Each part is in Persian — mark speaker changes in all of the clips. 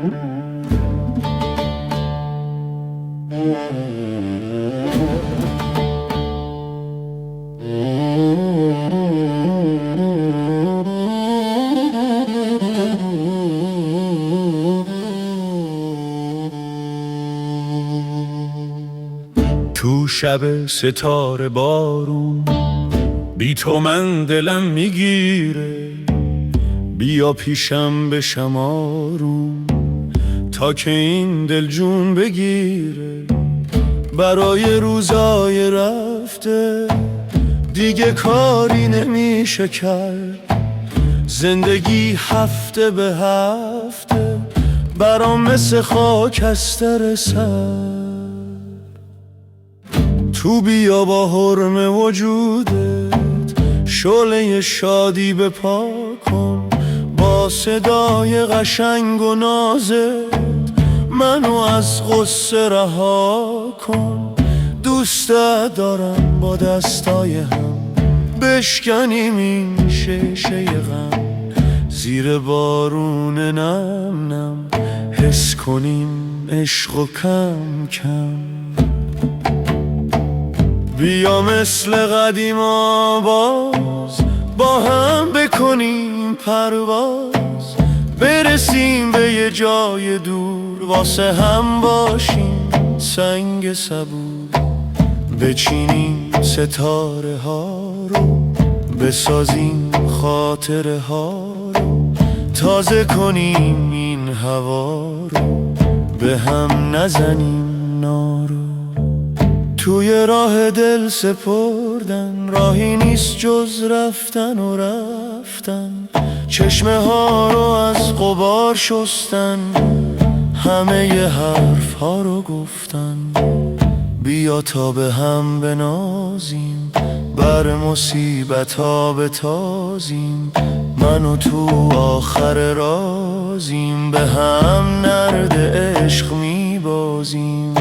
Speaker 1: تو شب ستاره بارون بی تو من دلم میگیره، بیا پیشم بشم آروم تا که این دل جون بگیره. برای روزای رفته دیگه کاری نمیشه کرد، زندگی هفته به هفته برام مثل خاکستر سر. تو بیا با حرم وجودت شعله شادی بپا کن، با صدای قشنگ و نازت منو از غصه رها کن. دوستت دارم با دستای هم بشکنیم این شیشه غم، زیر بارون نم نم حس کنیم عشق و کم کم. بیا مثل قدیما باز با هم بکنیم پرواز، برسیم به یه جای دور واسه هم باشیم سنگ صبور. بچینیم ستاره ها رو بسازیم خاطره ها رو، تازه کنیم این هوا رو به هم نزنیم نارو. توی راه دل سپردن راهی نیست جز رفتن و رفتن، چشمه ها رو از غبار شستن، همه ی حرف ها رو گفتن. بیا تا به هم بنازیم بر مصیبت ها بتازیم، من و تو آخر رازیم به هم نرد عشق میبازیم.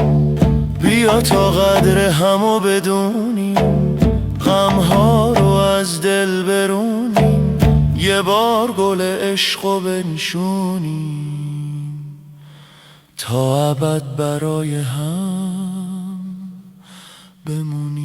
Speaker 1: بیا تا قدر همو بدونیم غمها رو از دل برونیم، یه بار گل عشقو بنشونیم تا ابد برای هم بمونیم.